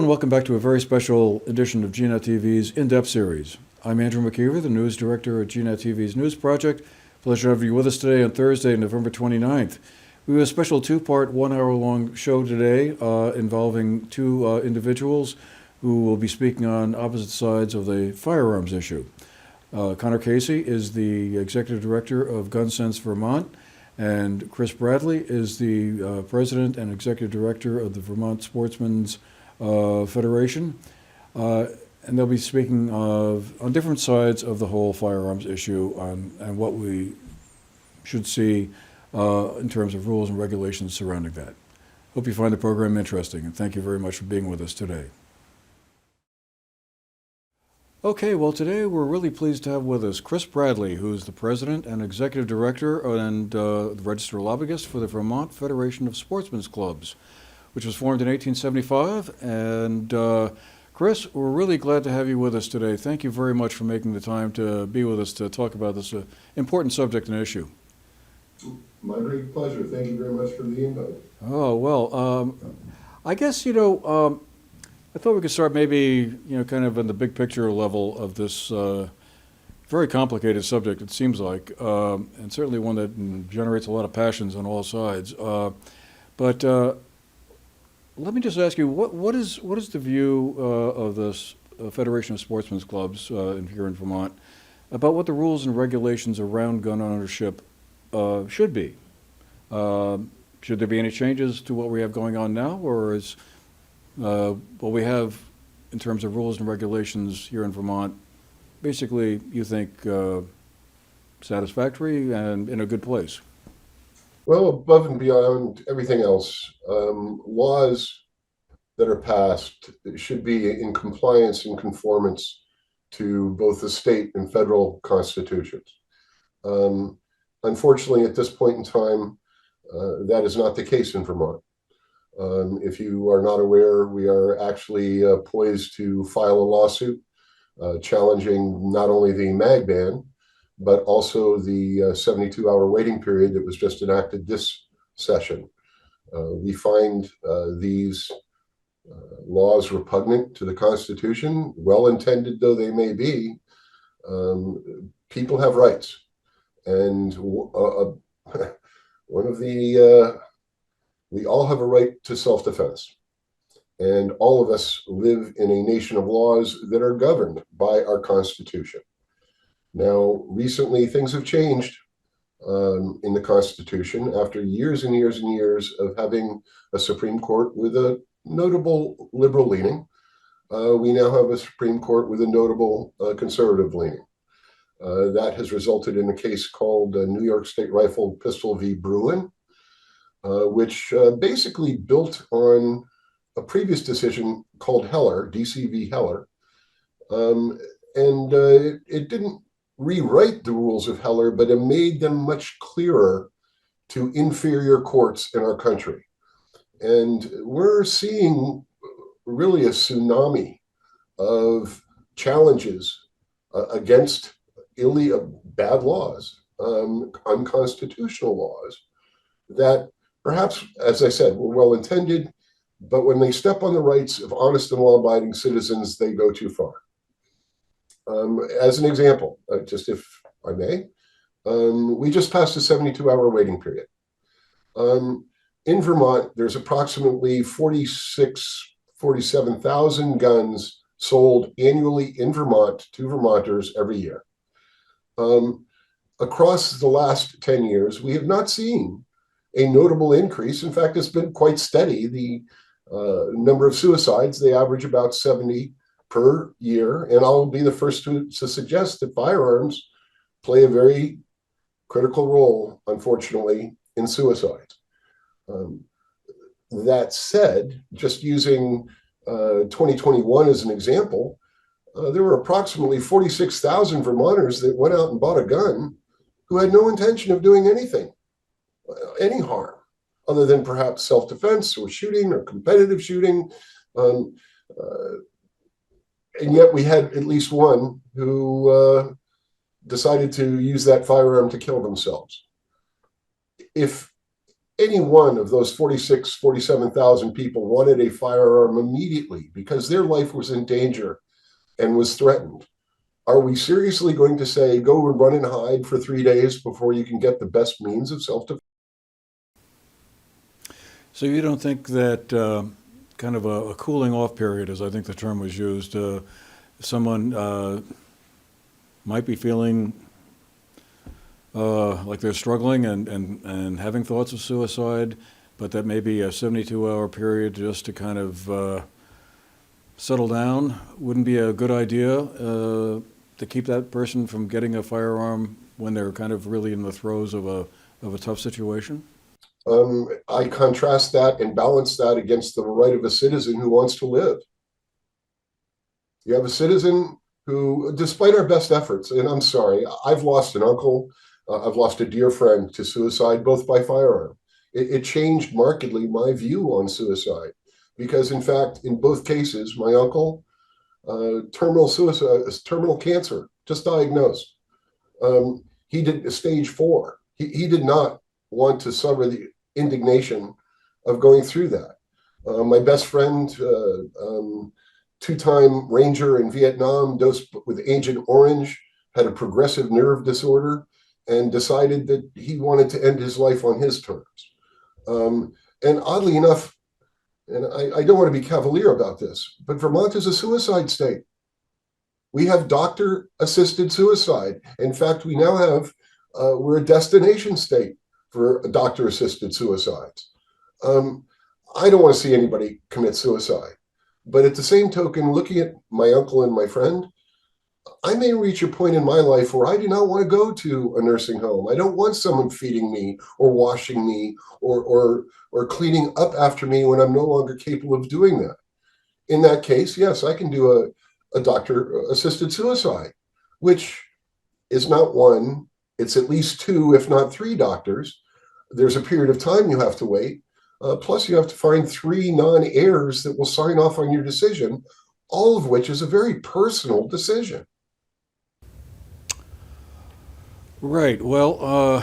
and welcome back to a very special edition of GNAT-TV's In-Depth series. I'm Andrew McKeever, the news director at GNAT-TV's News Project. Pleasure to have you with us today on Thursday, November 29th. We have a special two-part, one-hour-long show today involving two individuals who will be speaking on opposite sides of the firearms issue. Conor Casey is the executive director of Gun Sense Vermont, and Chris Bradley is the president and executive director of the Vermont Sportsmen's Federation. And they'll be speaking on different sides of the whole firearms issue and what we should see in terms of rules and regulations surrounding that. Hope you find the program interesting, and thank you very much for being with us today. Okay, well, today we're really pleased to have with us Chris Bradley, who's the president and executive director and the registered lobbyist for the Vermont Federation of Sportsmen's Clubs, which was formed in 1875. And Chris, we're really glad to have you with us today. Thank you very much for making the time to be with us to talk about this important subject and issue. My great pleasure. Thank you very much for the invite. Oh, well, I guess, I thought we could start maybe, kind of in the big picture level of this very complicated subject, it seems like, and certainly one that generates a lot of passions on all sides. But let me just ask you, what is the view of this Federation of Sportsmen's Clubs here in Vermont about what the rules and regulations around gun ownership should be? Should there be any changes to what we have going on now, or is what we have in terms of rules and regulations here in Vermont basically, you think, satisfactory and in a good place? Well, above and beyond everything else, laws that are passed should be in compliance and conformance to both the state and federal constitutions. Unfortunately, at this point in time, that is not the case in Vermont. If you are not aware, we are actually poised to file a lawsuit challenging not only the mag ban, but also the 72-hour waiting period that was just enacted this session. We find these laws repugnant to the Constitution, well-intended though they may be. People have rights. And one of the we all have a right to self-defense, and all of us live in a nation of laws that are governed by our Constitution. Now, recently, things have changed in the Constitution after years and years and years of having a Supreme Court with a notable liberal leaning. We now have a Supreme Court with a notable conservative leaning. That has resulted in a case called New York State Rifle Pistol v. Bruin, which basically built on a previous decision called Heller, DC v. Heller. It didn't rewrite the rules of Heller, but it made them much clearer to inferior courts in our country. And we're seeing really a tsunami of challenges against bad laws, unconstitutional laws that perhaps, as I said, were well-intended, but when they step on the rights of honest and law-abiding citizens, they go too far. As an example, just if I may, we just passed a 72-hour waiting period. In Vermont, there's approximately 47,000 guns sold annually in Vermont to Vermonters every year. Across the last 10 years, we have not seen a notable increase. In fact, it's been quite steady. The number of suicides, they average about 70 per year. And I'll be the first to suggest that firearms play a very critical role, unfortunately, in suicides. That said, just using 2021 as an example, there were approximately 46,000 Vermonters that went out and bought a gun who had no intention of doing anything, any harm, other than perhaps self-defense or shooting or competitive shooting. And yet we had at least one who decided to use that firearm to kill themselves. If any one of those 46, 47,000 people wanted a firearm immediately because their life was in danger and was threatened, are we seriously going to say, go and run and hide for 3 days before you can get the best means of self-defense? So you don't think that kind of a cooling off period, as I think the term was used, someone might be feeling like they're struggling and having thoughts of suicide, but that maybe a 72-hour period just to kind of settle down wouldn't be a good idea to keep that person from getting a firearm when they're kind of really in the throes of a tough situation? I contrast that and balance that against the right of a citizen who wants to live. You have a citizen who, despite our best efforts, and I'm sorry, I've lost an uncle, I've lost a dear friend to suicide, both by firearm. It changed markedly my view on suicide because, in fact, in both cases, my uncle, terminal suicide, terminal cancer, just diagnosed. He did stage 4. He did not want to suffer the indignation of going through that. My best friend, two-time ranger in Vietnam, dosed with Agent Orange, had a progressive nerve disorder and decided that he wanted to end his life on his terms. And oddly enough, and I don't want to be cavalier about this, but Vermont is a suicide state. We have doctor-assisted suicide. In fact, we now have, we're a destination state for doctor-assisted suicides. I don't want to see anybody commit suicide. But at the same token, looking at my uncle and my friend, I may reach a point in my life where I do not want to go to a nursing home. I don't want someone feeding me or washing me or cleaning up after me when I'm no longer capable of doing that. In that case, yes, I can do a doctor-assisted suicide, which is not one, it's at least 2, if not 3 doctors. There's a period of time you have to wait. Plus, you have to find 3 non-heirs that will sign off on your decision, all of which is a very personal decision. Right. Well,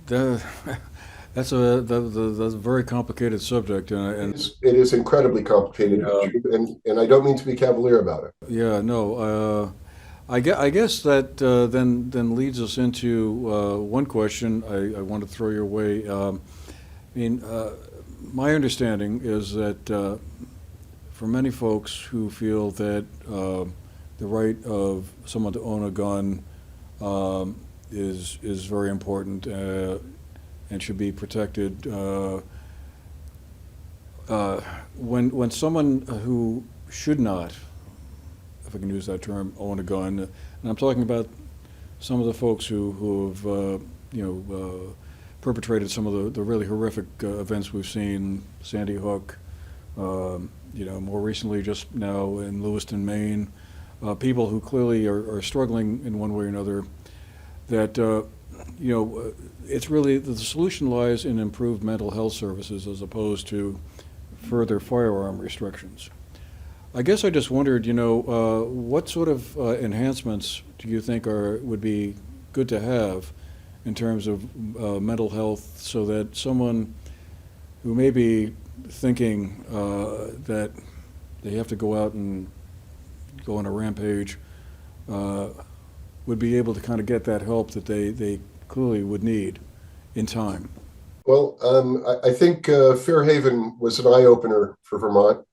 that's a very complicated subject, It is incredibly complicated, and I don't mean to be cavalier about it. yeah, no. I guess that then leads us into one question I want to throw your way. I mean, my understanding is that for many folks who feel that the right of someone to own a gun is very important and should be protected. When someone who should not, if I can use that term, own a gun, and I'm talking about some of the folks who have perpetrated some of the really horrific events we've seen, Sandy Hook, more recently just now in Lewiston, Maine, people who clearly are struggling in one way or another, that it's really the solution lies in improved mental health services as opposed to further firearm restrictions. I guess I just wondered, what sort of enhancements do you think would be good to have in terms of mental health, so that someone who may be thinking that they have to go out and go on a rampage would be able to kind of get that help that they clearly would need in time? Well, I think Fairhaven was an eye-opener for Vermont.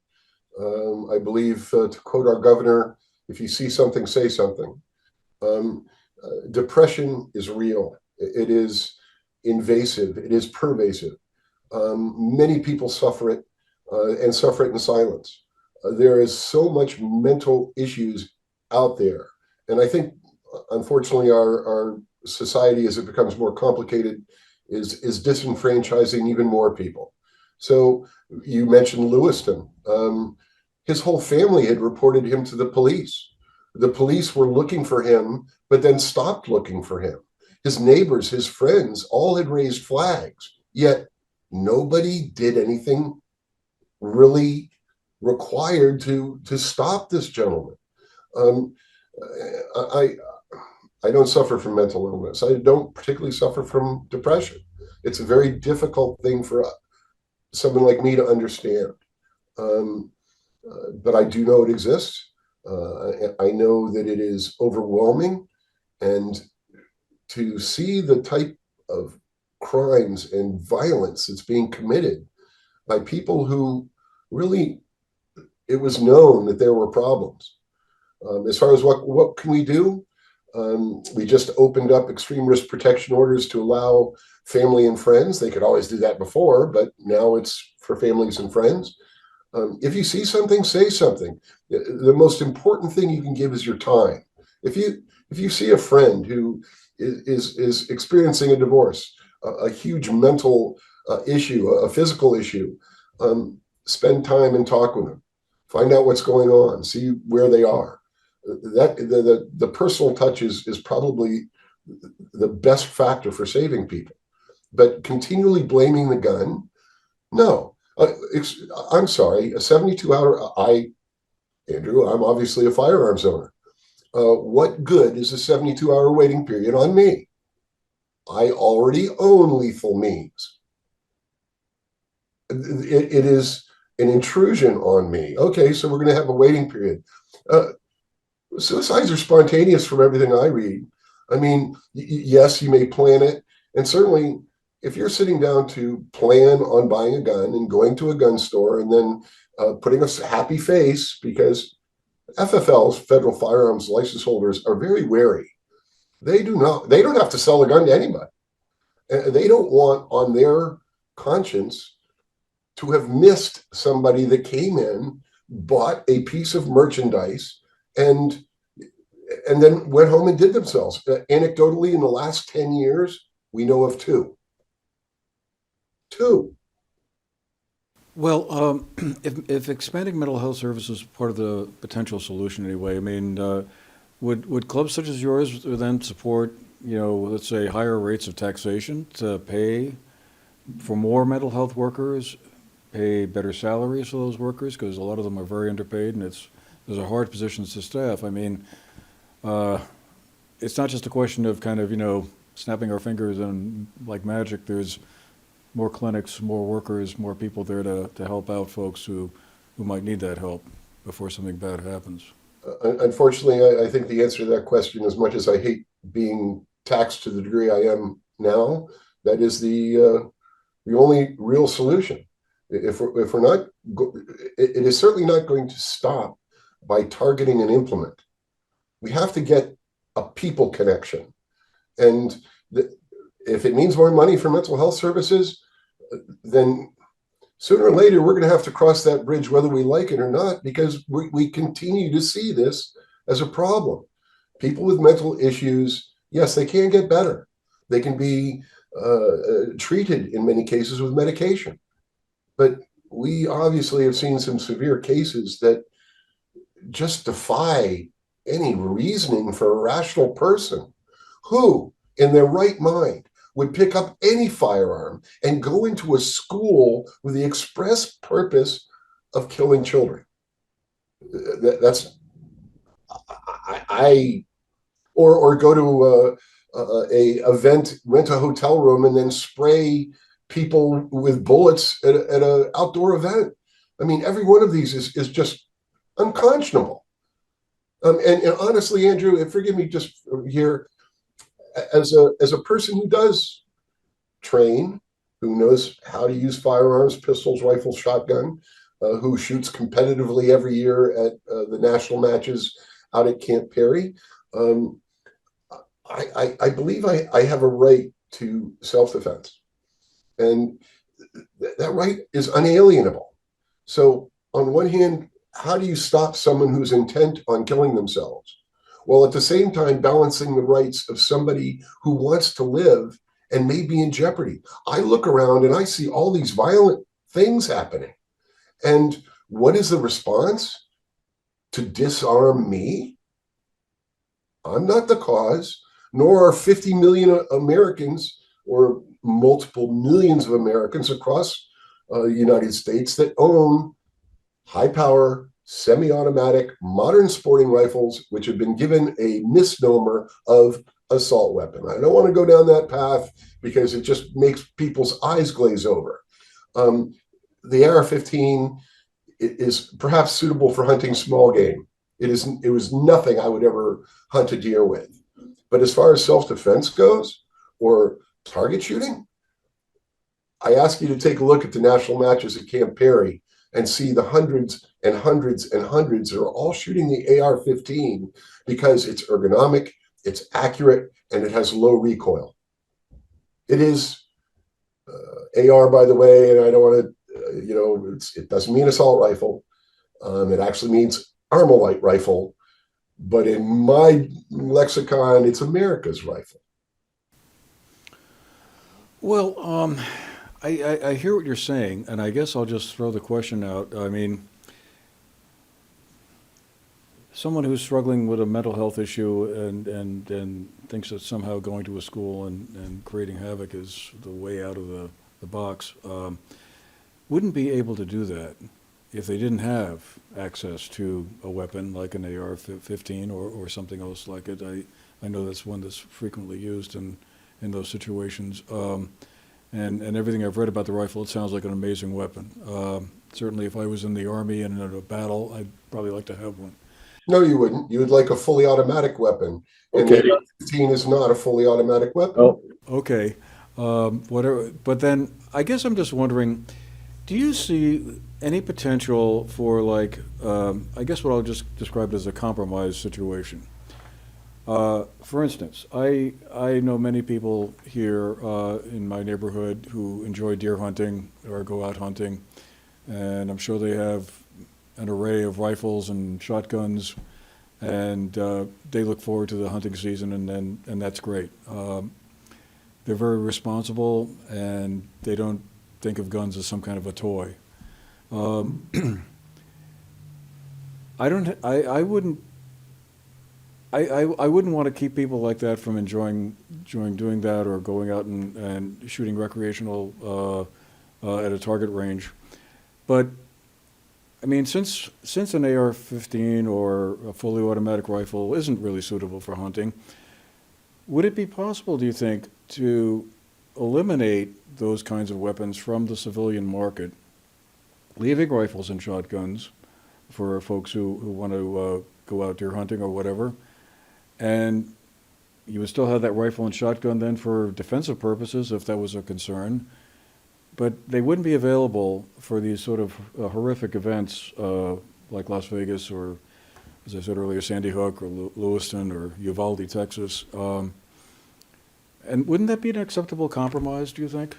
I believe, to quote our governor, if you see something, say something. Depression is real. It is invasive. It is pervasive. Many people suffer it and suffer it in silence. There is so much mental issues out there. And I think, unfortunately, our society, as it becomes more complicated, is disenfranchising even more people. So you mentioned Lewiston. His whole family had reported him to the police. The police were looking for him, but then stopped looking for him. His neighbors, his friends, all had raised flags, yet nobody did anything really required to stop this gentleman. I don't suffer from mental illness. I don't particularly suffer from depression. It's a very difficult thing for someone like me to understand. Um, but I do know it exists. I know that it is overwhelming, and to see the type of crimes and violence that's being committed by people who really, it was known that there were problems. As far as what can we do, we just opened up extreme risk protection orders to allow family and friends. They could always do that before, but now it's for families and friends. If you see something, say something. The most important thing you can give is your time. If you see a friend who is experiencing a divorce, a huge mental issue, a physical issue, spend time and talk with them. Find out what's going on. See where they are. That the personal touch is probably the best factor for saving people. But continually blaming the gun, no. I'm sorry, a 72-hour, Andrew, I'm obviously a firearms owner. What good is a 72-hour waiting period on me? I already own lethal means. It is an intrusion on me. Okay, so we're going to have a waiting period. Suicides are spontaneous from everything I read. I mean, yes, you may plan it. And certainly, if you're sitting down to plan on buying a gun and going to a gun store and then putting a happy face, because FFLs, federal firearms license holders, are very wary. They don't have to sell a gun to anybody. They don't want on their conscience to have missed somebody that came in, bought a piece of merchandise, and then went home and did themselves. Anecdotally, in the last 10 years, we know of two. Well, if expanding mental health services is part of the potential solution anyway, I mean, would clubs such as yours then support, let's say higher rates of taxation to pay for more mental health workers, pay better salaries for those workers, because a lot of them are very underpaid and those are hard positions to staff. I mean, it's not just a question of kind of, snapping our fingers and like magic. There's more clinics, more workers, more people there to help out folks who might need that help before something bad happens. Unfortunately, I think the answer to that question, as much as I hate being taxed to the degree I am now, that is the only real solution. If we're not, it is certainly not going to stop by targeting an implement. We have to get a people connection. And if it means more money for mental health services, then sooner or later we're going to have to cross that bridge whether we like it or not, because we continue to see this as a problem. People with mental issues, yes, they can get better. They can be treated in many cases with medication. But we obviously have seen some severe cases that just defy any reasoning for a rational person who, in their right mind, would pick up any firearm and go into a school with the express purpose of killing children. Or go to a event, rent a hotel room, and then spray people with bullets at an outdoor event. I mean, every one of these is just unconscionable. And honestly, Andrew, and forgive me just here, as a person who does train, who knows how to use firearms, pistols, rifles, shotgun, who shoots competitively every year at the national matches out at Camp Perry, I believe I have a right to self-defense. And that right is unalienable. So on one hand, how do you stop someone who's intent on killing themselves, while at the same time balancing the rights of somebody who wants to live and may be in jeopardy? I look around and I see all these violent things happening. And what is the response? To disarm me? I'm not the cause, nor are 50 million Americans or multiple millions of Americans across the United States that own high-power, semi-automatic, modern sporting rifles, which have been given a misnomer of assault weapon. I don't want to go down that path because it just makes people's eyes glaze over. The AR-15 is perhaps suitable for hunting small game. It was nothing I would ever hunt a deer with. But as far as self-defense goes, or target shooting, I ask you to take a look at the national matches at Camp Perry and see the hundreds and hundreds and hundreds that are all shooting the AR-15 because it's ergonomic, it's accurate, and it has low recoil. It is AR, by the way, and I don't want to, it doesn't mean assault rifle. It actually means Armalite rifle. But in my lexicon, it's America's rifle. Well, I hear what you're saying, and I guess I'll just throw the question out. I mean, someone who's struggling with a mental health issue and thinks that somehow going to a school and creating havoc is the way out of the box, wouldn't be able to do that if they didn't have access to a weapon like an AR-15 or something else like it. I know that's one that's frequently used in those situations. And everything I've read about the rifle, it sounds like an amazing weapon. Certainly if I was in the Army and in a battle, I'd probably like to have one. No, you wouldn't. You would like a fully automatic weapon. And Okay. the AR-15 is not a fully automatic weapon. Oh, Okay, whatever. But then I guess I'm just wondering, do you see any potential for I guess what I'll just describe as a compromise situation? For instance, I know many people here in my neighborhood who enjoy deer hunting or go out hunting, and I'm sure they have an array of rifles and shotguns, and they look forward to the hunting season, and that's great. They're very responsible, and they don't think of guns as some kind of a toy. I wouldn't want to keep people like that from enjoying doing that or going out and shooting recreational at a target range. But I mean, since an AR-15 or a fully automatic rifle isn't really suitable for hunting, would it be possible, do you think, to eliminate those kinds of weapons from the civilian market, leaving rifles and shotguns for folks who want to go out deer hunting or whatever, and you would still have that rifle and shotgun then for defensive purposes if that was a concern, but they wouldn't be available for these sort of horrific events like Las Vegas or, as I said earlier, Sandy Hook or Lewiston or Uvalde, Texas. And wouldn't that be an acceptable compromise, do you think?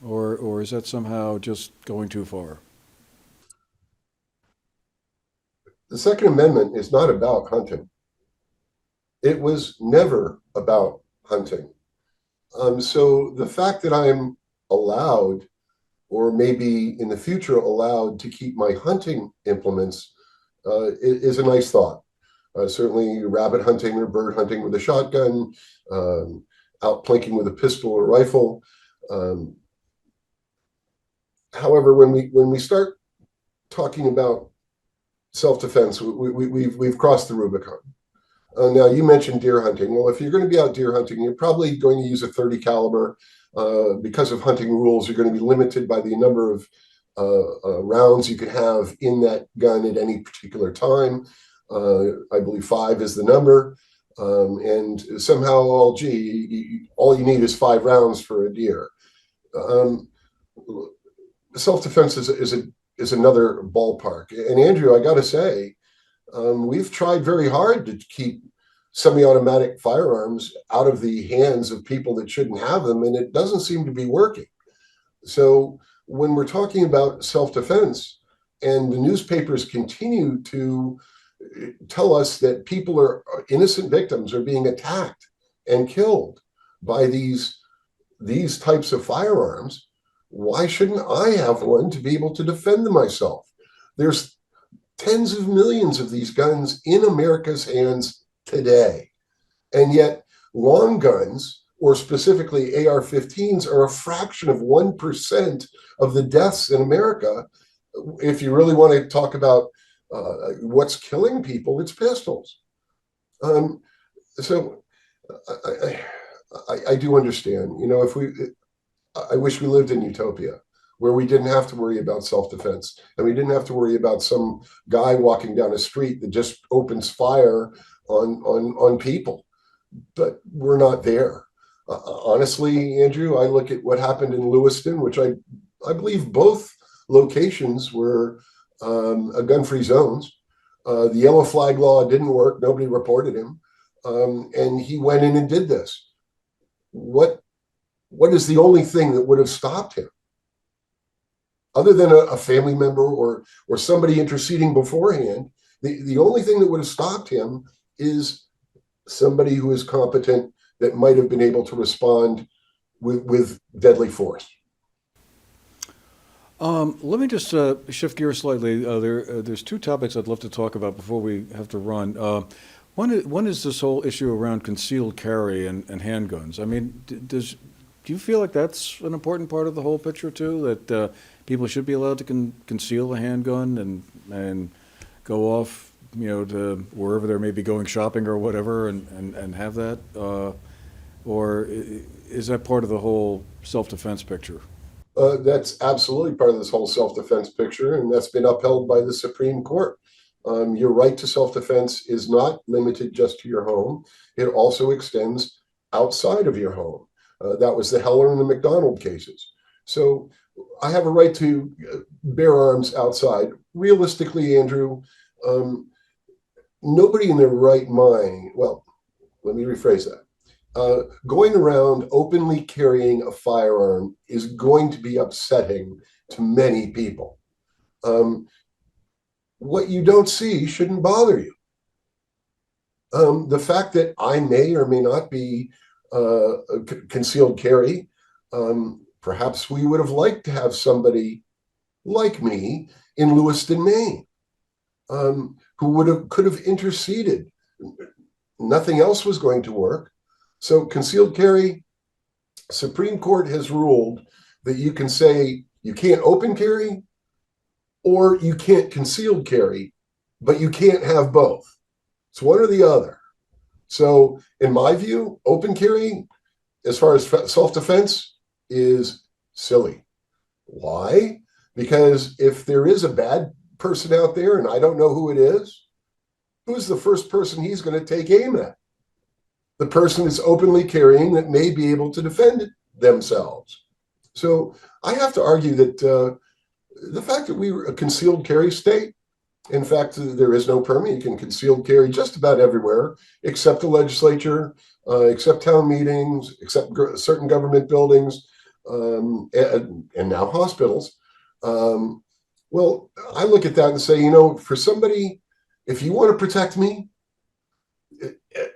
Or is that somehow just going too far? The Second Amendment is not about hunting. It was never about hunting. So the fact that I'm allowed, or maybe in the future allowed, to keep my hunting implements is a nice thought. Certainly rabbit hunting or bird hunting with a shotgun, out plinking with a pistol or rifle. However, when we start talking about self-defense, we've crossed the Rubicon. Now, you mentioned deer hunting. Well, if you're going to be out deer hunting, you're probably going to use a .30 caliber. Because of hunting rules, you're going to be limited by the number of rounds you can have in that gun at any particular time. I believe 5 is the number. And somehow, all you need is 5 rounds for a deer. Self-defense is another ballpark. And Andrew, I got to say, we've tried very hard to keep semi-automatic firearms out of the hands of people that shouldn't have them, and it doesn't seem to be working. So when we're talking about self-defense, and the newspapers continue to tell us that innocent victims are being attacked and killed by these types of firearms, why shouldn't I have one to be able to defend myself? There's tens of millions of these guns in America's hands today. And yet long guns, or specifically AR-15s, are a fraction of 1% of the deaths in America. If you really want to talk about what's killing people, it's pistols. So I do understand. You know, I wish we lived in utopia where we didn't have to worry about self-defense and we didn't have to worry about some guy walking down a street that just opens fire on people. But we're not there. Honestly, Andrew, I look at what happened in Lewiston, which I believe both locations were gun-free zones. The yellow flag law didn't work. Nobody reported him. And he went in and did this. What is the only thing that would have stopped him? Other than a family member or somebody interceding beforehand, the only thing that would have stopped him is somebody who is competent that might have been able to respond with deadly force. Let me just shift gears slightly. There's two topics I'd love to talk about before we have to run. One is this whole issue around concealed carry and handguns. I mean, do you feel like that's an important part of the whole picture too? That people should be allowed to conceal a handgun and go off, to wherever they may be going shopping or whatever, and have that, or is that part of the whole self-defense picture? That's absolutely part of this whole self-defense picture, and that's been upheld by the Supreme Court. Your right to self-defense is not limited just to your home. It also extends outside of your home. That was the Heller and the McDonald cases. So I have a right to bear arms outside. Realistically, Andrew, nobody in their right mind, well, let me rephrase that. Going around openly carrying a firearm is going to be upsetting to many people. What you don't see shouldn't bother you. The fact that I may or may not be concealed carry, perhaps we would have liked to have somebody like me in Lewiston, Maine, who could have interceded. Nothing else was going to work. So concealed carry, Supreme Court has ruled that you can say you can't open carry or you can't concealed carry, but you can't have both. It's one or the other. So in my view, open carry, as far as self-defense, is silly. Why? Because if there is a bad person out there and I don't know who it is, who's the first person he's going to take aim at? The person is openly carrying that may be able to defend themselves. So I have to argue that the fact that we were a concealed carry state, in fact, there is no permit. You can concealed carry just about everywhere, except the legislature, except town meetings, except certain government buildings, and now hospitals. Well, I look at that and say, for somebody, if you want to protect me,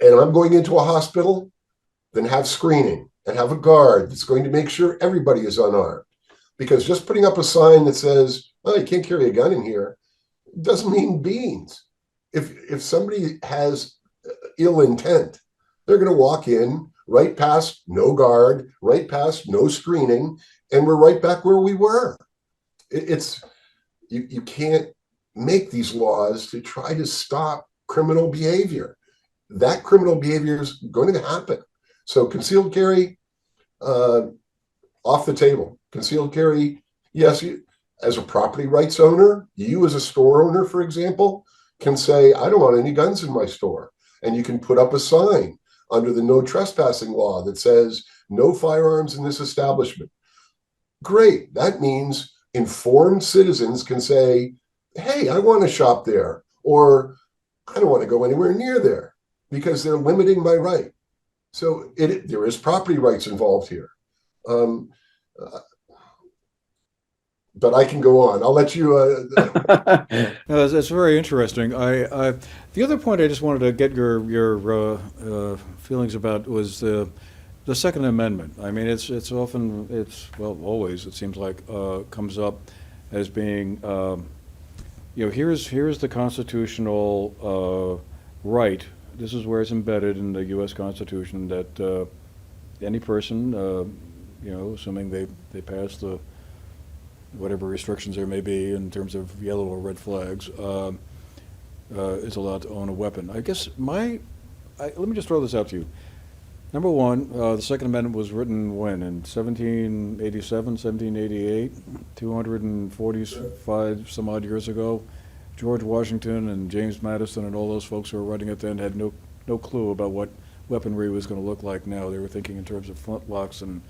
and I'm going into a hospital, then have screening and have a guard that's going to make sure everybody is unarmed. Because just putting up a sign that says, "Oh, you can't carry a gun in here," doesn't mean beans. If somebody has ill intent, they're going to walk in right past no guard, right past no screening, and we're right back where we were. You can't make these laws to try to stop criminal behavior. That criminal behavior is going to happen. So concealed carry, off the table. Concealed carry, yes, as a property rights owner, you as a store owner, for example, can say, I don't want any guns in my store. And you can put up a sign under the no trespassing law that says, no firearms in this establishment. Great. That means informed citizens can say, hey, I want to shop there, or I don't want to go anywhere near there, because they're limiting my right. So there is property rights involved here. But I can go on. I'll let you. No, that's very interesting. The other point I just wanted to get your feelings about was the Second Amendment. I mean, it's often, always, it seems like, comes up as being, here's the constitutional right. This is where it's embedded in the U.S. Constitution that any person, assuming they pass the whatever restrictions there may be in terms of yellow or red flags, is allowed to own a weapon. I guess let me just throw this out to you. Number one, the Second Amendment was written when? In 1787, 1788, 245 some odd years ago. George Washington and James Madison and all those folks who were writing it then had no clue about what weaponry was going to look like now. They were thinking in terms of flintlocks and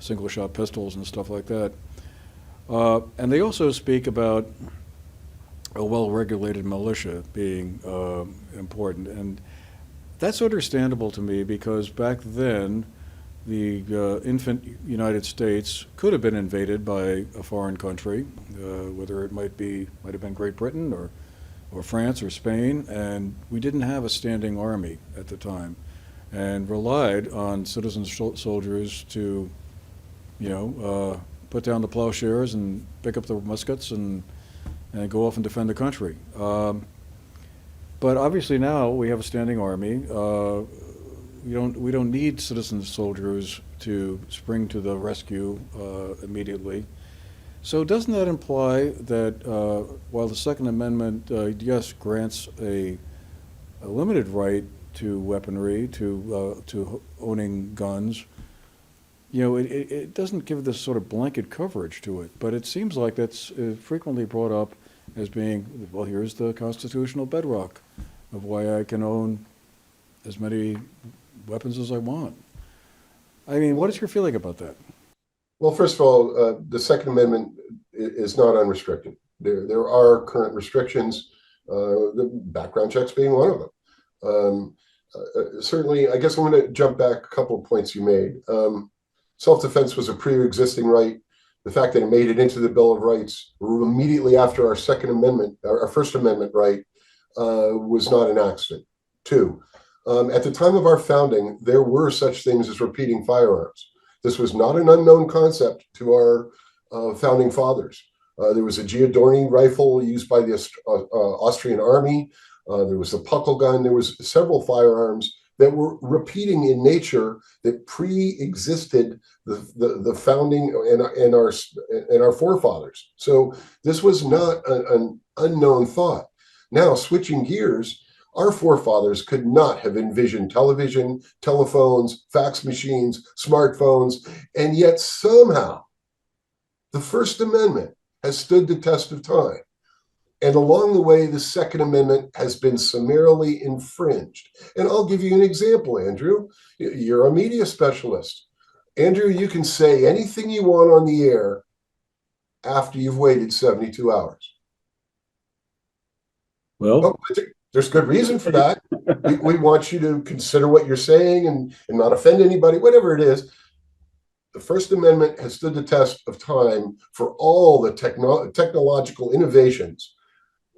single-shot pistols and stuff like that. And they also speak about a well-regulated militia being important. And that's understandable to me because back then, the infant United States could have been invaded by a foreign country, whether it might have been Great Britain or France or Spain, and we didn't have a standing army at the time, and relied on citizen soldiers to, put down the plowshares and pick up the muskets and go off and defend the country. But obviously now we have a standing army. We don't need citizen soldiers to spring to the rescue immediately. So doesn't that imply that while the Second Amendment, yes, grants a limited right to weaponry, to owning guns, it doesn't give this sort of blanket coverage to it. But it seems like that's frequently brought up as being, well, here's the constitutional bedrock of why I can own as many weapons as I want. I mean, what is your feeling about that? Well, first of all, the Second Amendment is not unrestricted. There are current restrictions, the background checks being one of them. Certainly, I guess I'm going to jump back a couple of points you made. Self-defense was a pre-existing right. The fact that it made it into the Bill of Rights immediately after our Second Amendment, our First Amendment right, was not an accident. Two, at the time of our founding, there were such things as repeating firearms. This was not an unknown concept to our founding fathers. There was a Giordani rifle used by the Austrian army. There was the puckle gun. There was several firearms that were repeating in nature that pre-existed the founding and our forefathers. So this was not an unknown thought. Now, switching gears, our forefathers could not have envisioned television, telephones, fax machines, smartphones, and yet somehow the First Amendment has stood the test of time. And along the way, the Second Amendment has been summarily infringed. And I'll give you an example, Andrew. You're a media specialist. Andrew, you can say anything you want on the air after you've waited 72 hours. Well, there's good reason for that. We want you to consider what you're saying and not offend anybody, whatever it is. The First Amendment has stood the test of time for all the technological innovations.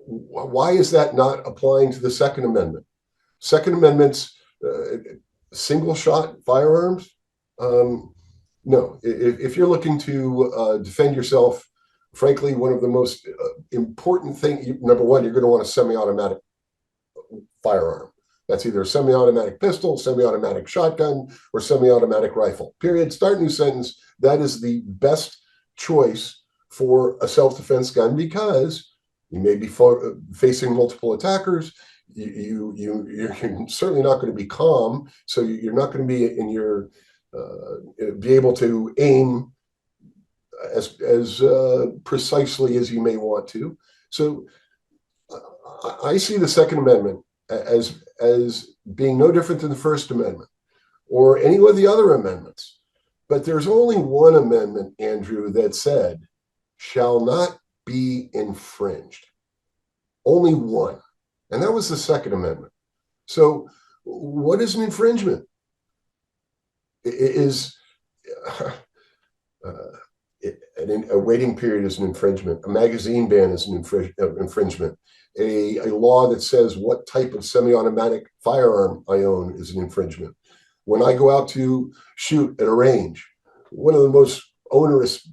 Why is that not applying to the Second Amendment? Second Amendment's single shot firearms? No. If you're looking to defend yourself, frankly, one of the most important things, number one, you're going to want a semi-automatic firearm. That's either a semi-automatic pistol, semi-automatic shotgun, or semi-automatic rifle. Period. Start new sentence. That is the best choice for a self-defense gun because you may be facing multiple attackers. You're certainly not going to be calm, so you're not going to be in your be able to aim as precisely as you may want to. So I see the Second Amendment as being no different than the First Amendment or any of the other amendments. But there's only one amendment, Andrew, that said shall not be infringed. Only one. And that was the Second Amendment. So what is an infringement? A waiting period is an infringement. A magazine ban is an infringement. A law that says what type of semi-automatic firearm I own is an infringement. When I go out to shoot at a range, one of the most onerous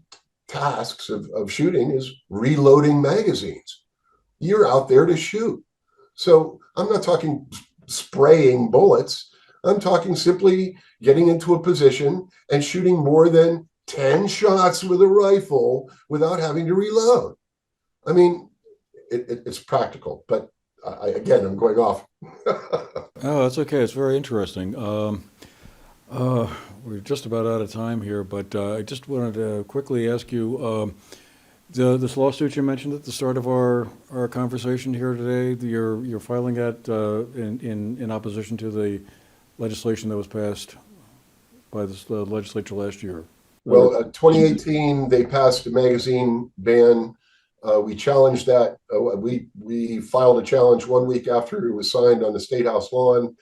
tasks of shooting is reloading magazines. You're out there to shoot. So I'm not talking spraying bullets. I'm talking simply getting into a position and shooting more than 10 shots with a rifle without having to reload. I mean, it's practical, but again, I'm going off. Oh, that's okay. It's very interesting. We're just about out of time here, but I just wanted to quickly ask you, this lawsuit you mentioned at the start of our conversation here today, you're filing that in opposition to the legislation that was passed by the legislature last year. Well, 2018, they passed a magazine ban. We challenged that. We filed a challenge 1 week after it was signed on the State House lawn.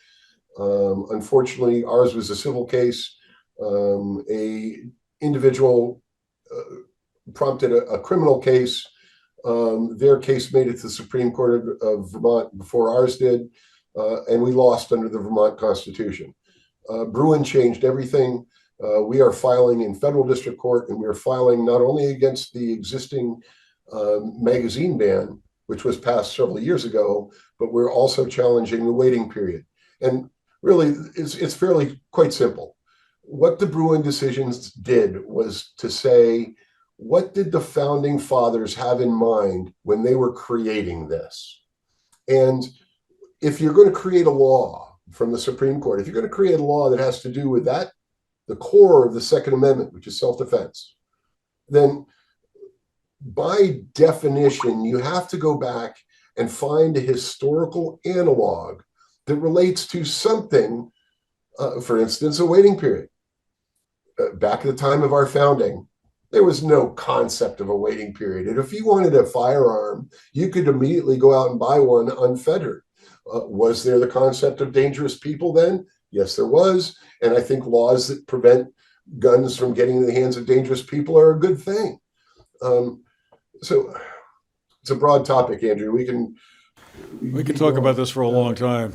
Unfortunately, ours was a civil case. A individual prompted a criminal case. Their case made it to the Supreme Court of Vermont before ours did, and we lost under the Vermont Constitution. Bruin changed everything. We are filing in federal district court, and we are filing not only against the existing magazine ban, which was passed several years ago, but we're also challenging the waiting period. And really, it's fairly quite simple. What the Bruin decisions did was to say, what did the founding fathers have in mind when they were creating this? And if you're going to create a law from the Supreme Court, if you're going to create a law that has to do with that, the core of the Second Amendment, which is self-defense, then by definition, you have to go back and find a historical analog that relates to something, for instance, a waiting period. Back at the time of our founding, there was no concept of a waiting period. And if you wanted a firearm, you could immediately go out and buy one unfettered. Was there the concept of dangerous people then? Yes, there was. And I think laws that prevent guns from getting in the hands of dangerous people are a good thing. So it's a broad topic, Andrew. We can talk about this for a long time.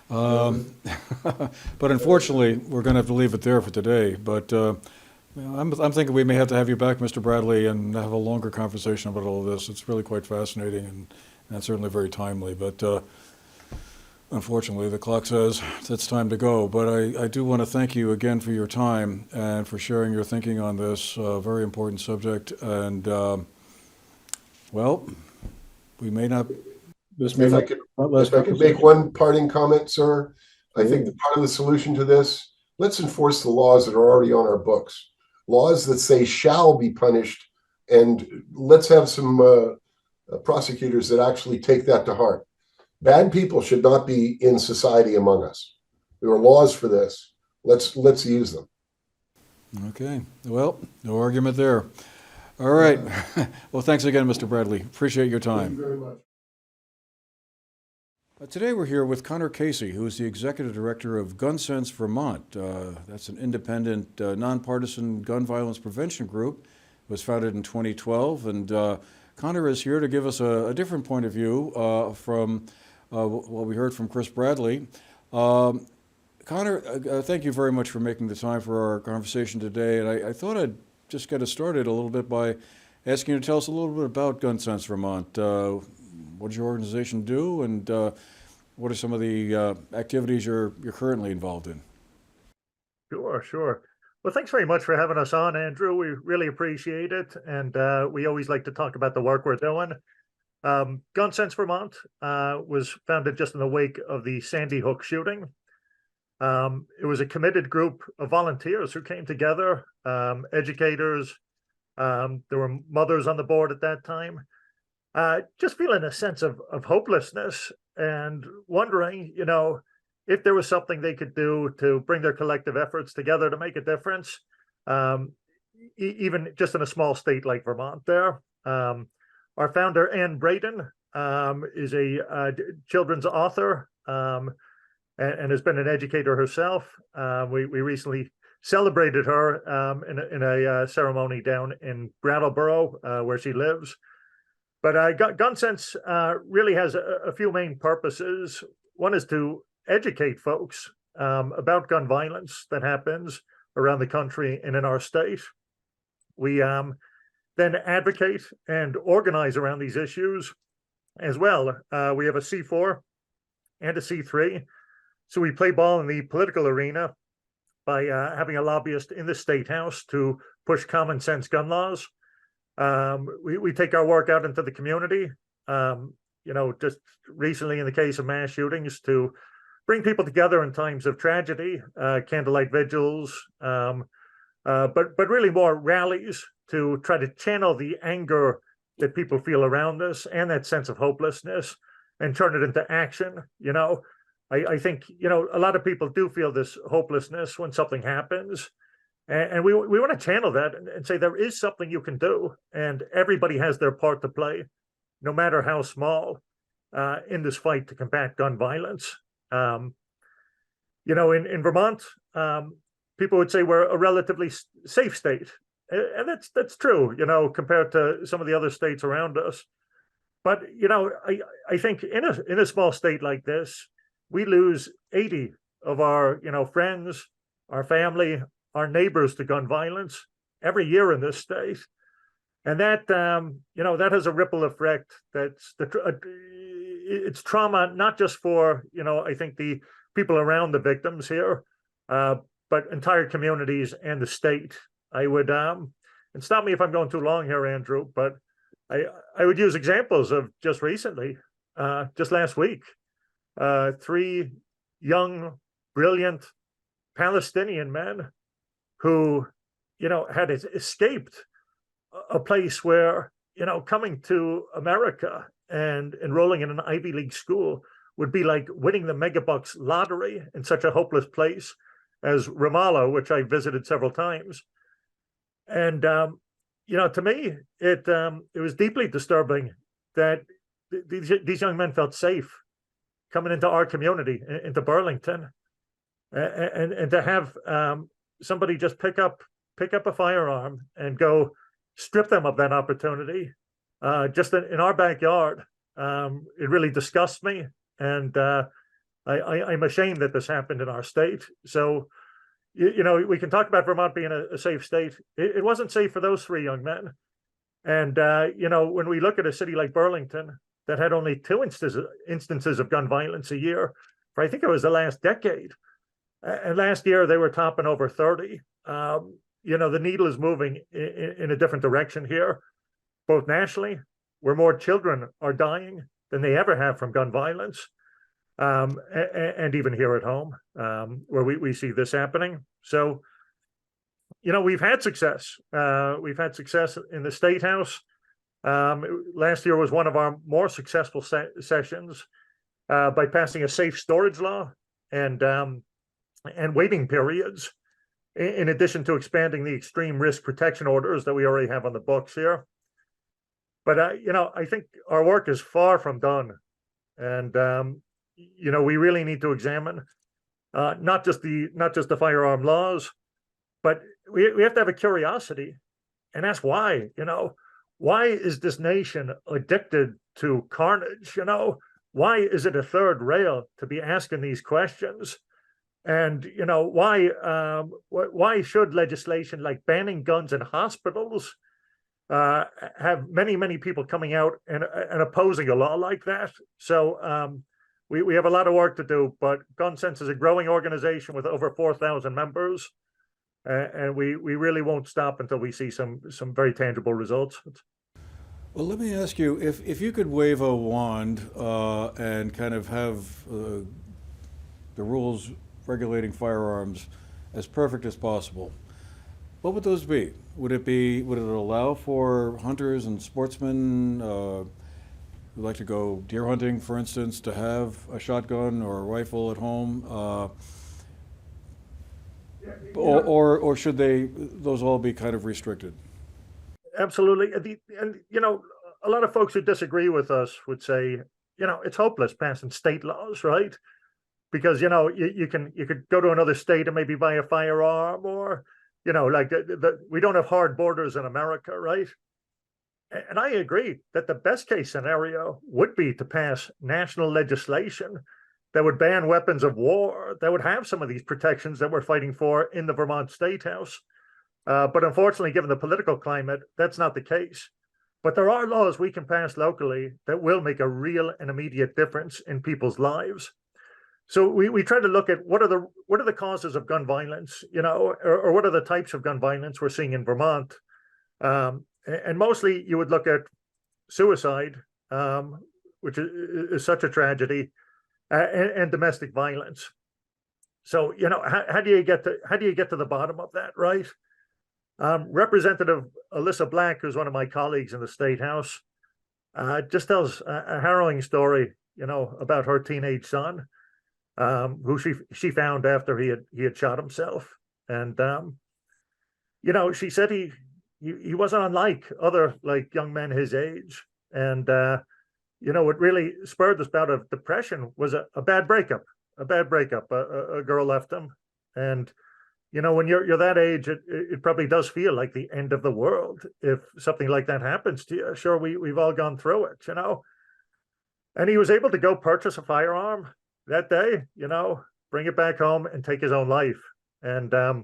But unfortunately, we're going to have to leave it there for today. But I'm thinking we may have to have you back, Mr. Bradley, and have a longer conversation about all of this. It's really quite fascinating and certainly very timely. But unfortunately, the clock says it's time to go. But I do want to thank you again for your time and for sharing your thinking on this very important subject. And, well, we may not... This may If not... I could make one parting comment, sir, I think the part of the solution to this, let's enforce the laws that are already on our books. Laws that say shall be punished, and let's have some prosecutors that actually take that to heart. Bad people should not be in society among us. There are laws for this. Let's use them. Okay. Well, no argument there. All right. Well, thanks again, Mr. Bradley. Appreciate your time. Thank you very much. Today we're here with Conor Casey, who is the Executive Director of Gun Sense Vermont. That's an independent, nonpartisan gun violence prevention group. It was founded in 2012, and Conor is here to give us a different point of view from what we heard from Chris Bradley. Conor, thank you very much for making the time for our conversation today, and I thought I'd just get us started a little bit by asking you to tell us a little bit about Gun Sense Vermont. What does your organization do, and what are some of the activities you're currently involved in? Sure. Well, thanks very much for having us on, Andrew. We really appreciate it, and we always like to talk about the work we're doing. Gun Sense Vermont was founded just in the wake of the Sandy Hook shooting. It was a committed group of volunteers who came together, educators. There were mothers on the board at that time. Just feeling a sense of hopelessness and wondering, if there was something they could do to bring their collective efforts together to make a difference, even just in a small state like Vermont there. Our founder, Ann Braden, is a children's author and has been an educator herself. We recently celebrated her in a ceremony down in Brattleboro, where she lives. But Gun Sense really has a few main purposes. One is to educate folks about gun violence that happens around the country and in our state. We then advocate and organize around these issues as well. We have a C4 and a C3. So we play ball in the political arena by having a lobbyist in the State House to push common sense gun laws. We take our work out into the community, just recently in the case of mass shootings, to bring people together in times of tragedy, candlelight vigils, but really more rallies to try to channel the anger that people feel around us and that sense of hopelessness and turn it into action. I think, a lot of people do feel this hopelessness when something happens. And we want to channel that and say there is something you can do, and everybody has their part to play, no matter how small, in this fight to combat gun violence. In Vermont, people would say we're a relatively safe state, and that's true, compared to some of the other states around us. But I think in a small state like this, we lose 80 of our friends, our family, our neighbors to gun violence every year in this state, and that that has a ripple effect. It's trauma not just for I think the people around the victims here, but entire communities and the state. I would and stop me if I'm going too long here, Andrew, but I would use examples of just recently, just last week, 3 young, brilliant Palestinian men who, had escaped a place where, coming to America and enrolling in an Ivy League school would be like winning the megabucks lottery in such a hopeless place as Ramallah, which I visited several times. And, to me, it was deeply disturbing that these young men felt safe coming into our community, into Burlington, and to have somebody just pick up a firearm and go strip them of that opportunity, just in our backyard. It really disgusts me, and I'm ashamed that this happened in our state. So, we can talk about Vermont being a safe state. It wasn't safe for those 3 young men. And, when we look at a city like Burlington that had only 2 instances of gun violence a year for, I think it was the last decade, and last year they were topping over 30. The needle is moving in a different direction here, both nationally, where more children are dying than they ever have from gun violence, and even here at home, where we see this happening. So, we've had success. We've had success in the State House. Last year was one of our more successful sessions by passing a safe storage law and waiting periods, in addition to expanding the extreme risk protection orders that we already have on the books here. But I think our work is far from done, and we really need to examine not just the firearm laws, but we have to have a curiosity and ask why. Why is this nation addicted to carnage? Why is it a third rail to be asking these questions? And why should legislation like banning guns in hospitals have many people coming out and opposing a law like that? So we have a lot of work to do, but Gun Sense is a growing organization with over 4,000 members, and we really won't stop until we see some very tangible results. Well, let me ask you, if you could wave a wand and kind of have the rules regulating firearms as perfect as possible, what would those be? Would it allow for hunters and sportsmen who like to go deer hunting, for instance, to have a shotgun or a rifle at home? Or should those all be kind of restricted? Absolutely. And a lot of folks who disagree with us would say, it's hopeless passing state laws, right? Because, you could go to another state and maybe buy a firearm, or, like we don't have hard borders in America, right? And I agree that the best case scenario would be to pass national legislation that would ban weapons of war, that would have some of these protections that we're fighting for in the Vermont State House. But unfortunately, given the political climate, that's not the case. But there are laws we can pass locally that will make a real and immediate difference in people's lives. So we try to look at what are the causes of gun violence, or what are the types of gun violence we're seeing in Vermont. And mostly you would look at suicide, which is such a tragedy. and domestic violence. So, how do you get to the bottom of that, right? Representative Alyssa Black, who's one of my colleagues in the State House, just tells a harrowing story, about her teenage son, who she found after he had shot himself, and she said he wasn't unlike other young men his age, and what really spurred this bout of depression was a bad breakup. A girl left him, and when you're that age, it probably does feel like the end of the world if something like that happens to you. Sure, we've all gone through it, And he was able to go purchase a firearm that day, bring it back home and take his own life. And a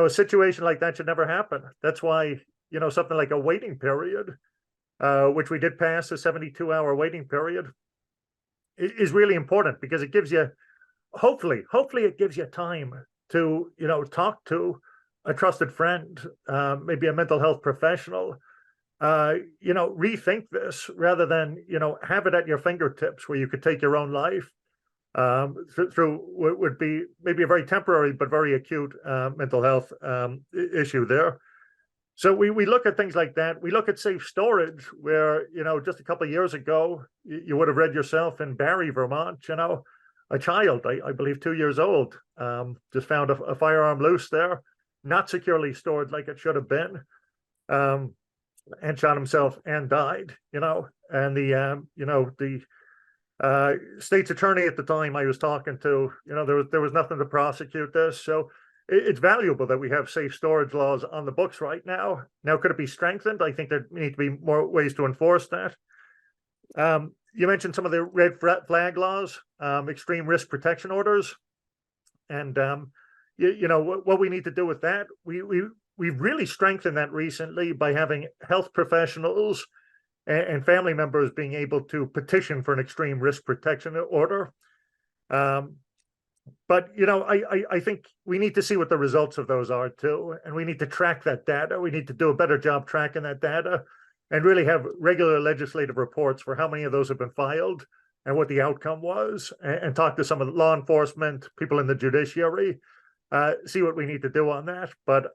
situation like that should never happen. That's why, something like a waiting period, which we did pass, a 72-hour waiting period, is really important, because it gives you, hopefully it gives you time to, talk to a trusted friend, maybe a mental health professional, rethink this rather than, have it at your fingertips where you could take your own life through what would be maybe a very temporary but very acute mental health issue there. So we look at things like that. We look at safe storage, where, just a couple of years ago, you would have read yourself in Barrie, Vermont, a child, I believe 2 years old, just found a firearm loose there, not securely stored like it should have been, and shot himself and died, and the state's attorney at the time I was talking to, there was nothing to prosecute this. So it's valuable that we have safe storage laws on the books right now. Now, could it be strengthened? I think there need to be more ways to enforce that. You mentioned some of the red flag laws, extreme risk protection orders, and what we need to do with that. We've really strengthened that recently by having health professionals and family members being able to petition for an extreme risk protection order. But, I think we need to see what the results of those are too. And we need to track that data. We need to do a better job tracking that data and really have regular legislative reports for how many of those have been filed and what the outcome was, and talk to some of the law enforcement, people in the judiciary, see what we need to do on that. But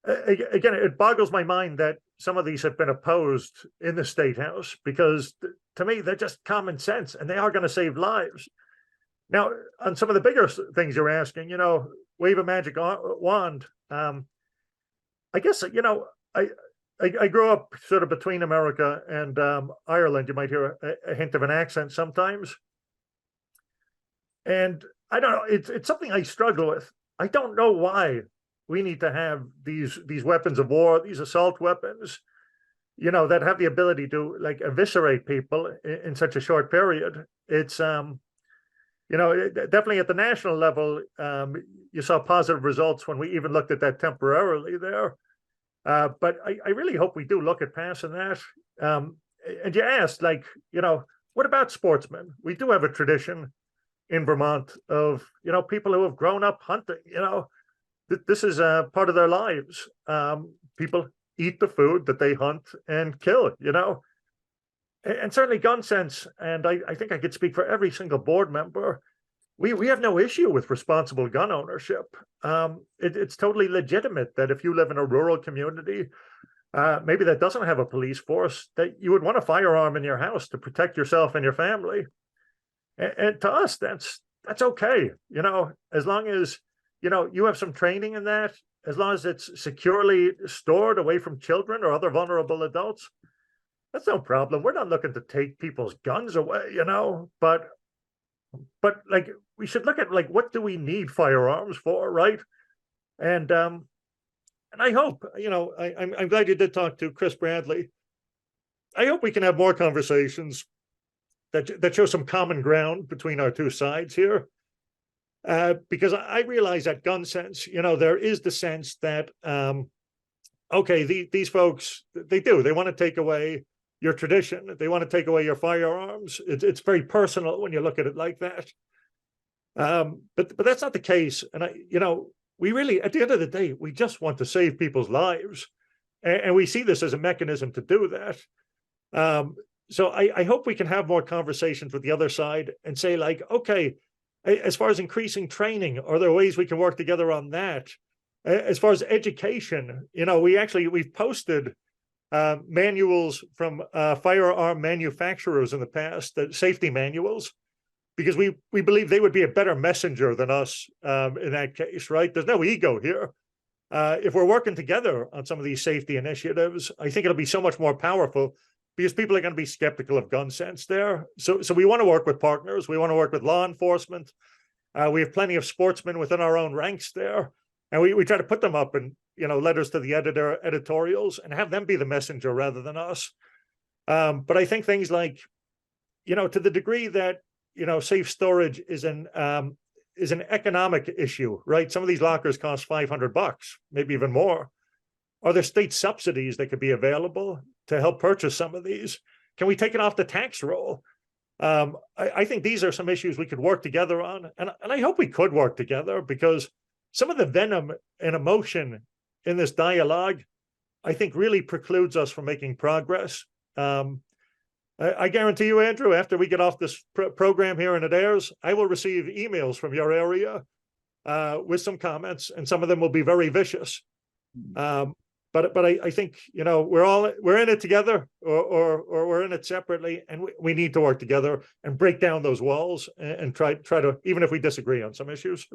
again, it boggles my mind that some of these have been opposed in the State House, because to me, they're just common sense and they are going to save lives. Now, on some of the bigger things you're asking, wave a magic wand. I guess, I grew up sort of between America and Ireland. You might hear a hint of an accent sometimes. And I don't know, it's something I struggle with. I don't know why we need to have these weapons of war, these assault weapons, that have the ability to eviscerate people in such a short period. It's definitely at the national level, you saw positive results when we even looked at that temporarily there. But I really hope we do look at passing that. And you asked, what about sportsmen? We do have a tradition in Vermont of, people who have grown up hunting. This is part of their lives. People eat the food that they hunt and kill, and certainly gun sense. And I think I could speak for every single board member. We have no issue with responsible gun ownership. It's totally legitimate that if you live in a rural community, maybe that doesn't have a police force, that you would want a firearm in your house to protect yourself and your family. And to us, that's okay. As long as, you have some training in that, as long as it's securely stored away from children or other vulnerable adults, that's no problem. We're not looking to take people's guns away, but we should look at what do we need firearms for, right? And I hope, I'm glad you did talk to Chris Bradley. I hope we can have more conversations that show some common ground between our two sides here. Because I realize that gun sense, there is the sense that, okay, these folks, they want to take away your tradition. They want to take away your firearms. It's very personal when you look at it like that. But that's not the case. And we really, at the end of the day, we just want to save people's lives. And we see this as a mechanism to do that. So I hope we can have more conversations with the other side and say, like, okay, as far as increasing training, are there ways we can work together on that? As far as education, we've posted manuals from firearm manufacturers in the past, safety manuals, because we believe they would be a better messenger than us in that case, right? There's no ego here. If we're working together on some of these safety initiatives, I think it'll be so much more powerful because people are going to be skeptical of gun sense there. So we want to work with partners. We want to work with law enforcement. We have plenty of sportsmen within our own ranks there. And we try to put them up in, letters to the editor, editorials, and have them be the messenger rather than us. But I think things like, to the degree that, safe storage is an economic issue, right? Some of these lockers cost $500, maybe even more. Are there state subsidies that could be available to help purchase some of these? Can we take it off the tax roll? I think these are some issues we could work together on. And I hope we could work together, because some of the venom and emotion in this dialogue, I think, really precludes us from making progress. I guarantee you, Andrew, after we get off this program here and it airs, I will receive emails from your area with some comments, and some of them will be very vicious. But I think, we're in it together, or we're in it separately, and we need to work together and break down those walls and try to, even if we disagree on some issues.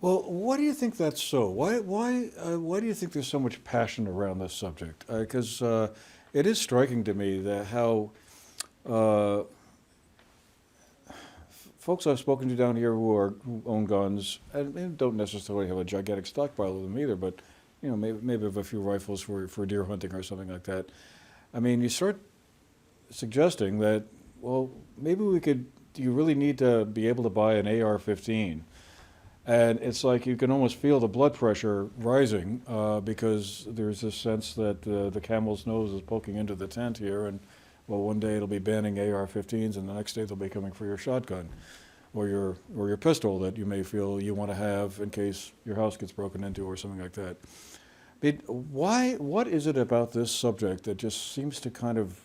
Well, why do you think that's so? Why do you think there's so much passion around this subject? Because it is striking to me that how folks I've spoken to down here who own guns and don't necessarily have a gigantic stockpile of them either, but maybe have a few rifles for deer hunting or something like that. I mean, you start suggesting that, well, maybe you really need to be able to buy an AR-15. And it's like you can almost feel the blood pressure rising because there's this sense that the camel's nose is poking into the tent here, and, well, one day it'll be banning AR-15s, and the next day they'll be coming for your shotgun or your pistol that you may feel you want to have in case your house gets broken into or something like that. What is it about this subject that just seems to kind of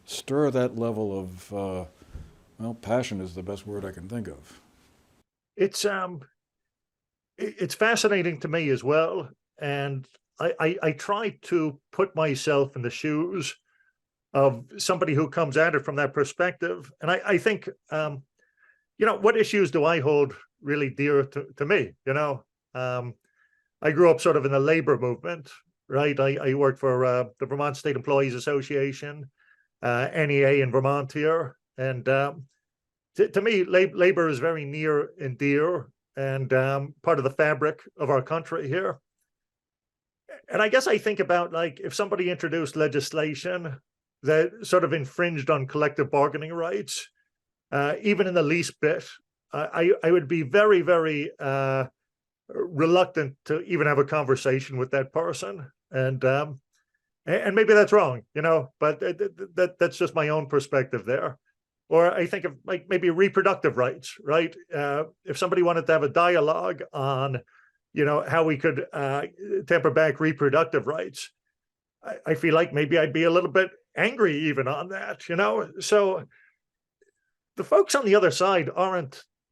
stir that level of, passion is the best word I can think of. It's fascinating to me as well. And I try to put myself in the shoes of somebody who comes at it from that perspective. And I think, what issues do I hold really dear to me? I grew up sort of in the labor movement, right? I worked for the Vermont State Employees Association, NEA in Vermont here. And to me, labor is very near and dear, and part of the fabric of our country here. And I guess I think about, like, if somebody introduced legislation that sort of infringed on collective bargaining rights, even in the least bit, I would be very, very reluctant to even have a conversation with that person. And maybe that's wrong, but that's just my own perspective there. Or I think of, like, maybe reproductive rights, right? If somebody wanted to have a dialogue on, how we could temper back reproductive rights, I feel like maybe I'd be a little bit angry even on that, So the folks on the other side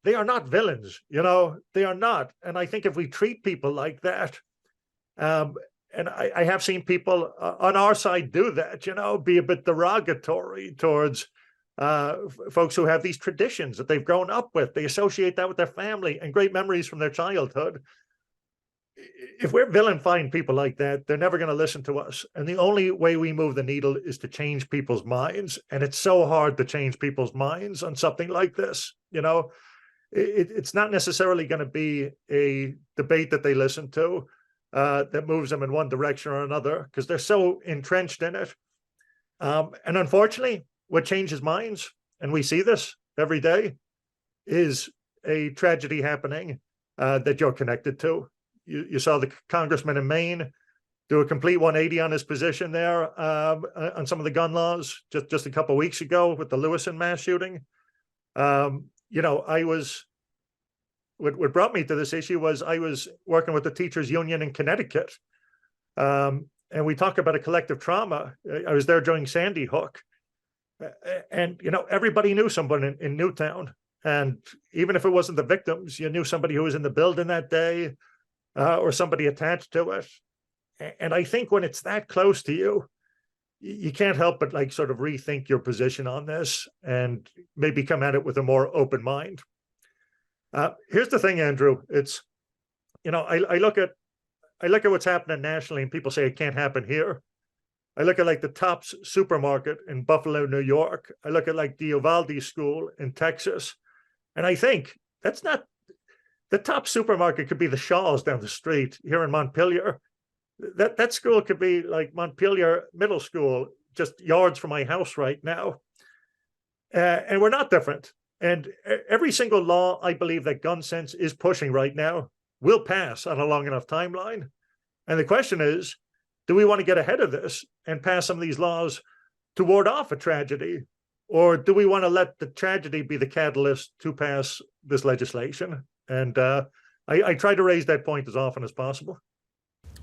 they are not villains, they are not. And I think if we treat people like that, and I have seen people on our side do that, be a bit derogatory towards folks who have these traditions that they've grown up with. They associate that with their family and great memories from their childhood. If we're vilifying people like that, they're never going to listen to us. And the only way we move the needle is to change people's minds. And it's so hard to change people's minds on something like this. It's not necessarily going to be a debate that they listen to that moves them in one direction or another, because they're so entrenched in it. And unfortunately, what changes minds, and we see this every day, is a tragedy happening that you're connected to. You saw the congressman in Maine do a complete 180 on his position there on some of the gun laws just a couple of weeks ago with the Lewiston mass shooting. What brought me to this issue was I was working with the teachers union in Connecticut. And we talk about a collective trauma. I was there during Sandy Hook. And, everybody knew someone in Newtown. And even if it wasn't the victims, you knew somebody who was in the building that day, or somebody attached to it. And I think when it's that close to you, you can't help but like sort of rethink your position on this and maybe come at it with a more open mind. Here's the thing, Andrew. It's, I look at what's happening nationally, and people say it can't happen here. I look at like the Tops supermarket in Buffalo, New York. I look at like the Uvalde school in Texas. And I think that's not, the Tops supermarket could be the Shaw's down the street here in Montpelier. That school could be like Montpelier Middle School, just yards from my house right now. And we're not different. And every single law I believe that gun sense is pushing right now will pass on a long enough timeline. And the question is, do we want to get ahead of this and pass some of these laws to ward off a tragedy? Or do we want to let the tragedy be the catalyst to pass this legislation? And I try to raise that point as often as possible.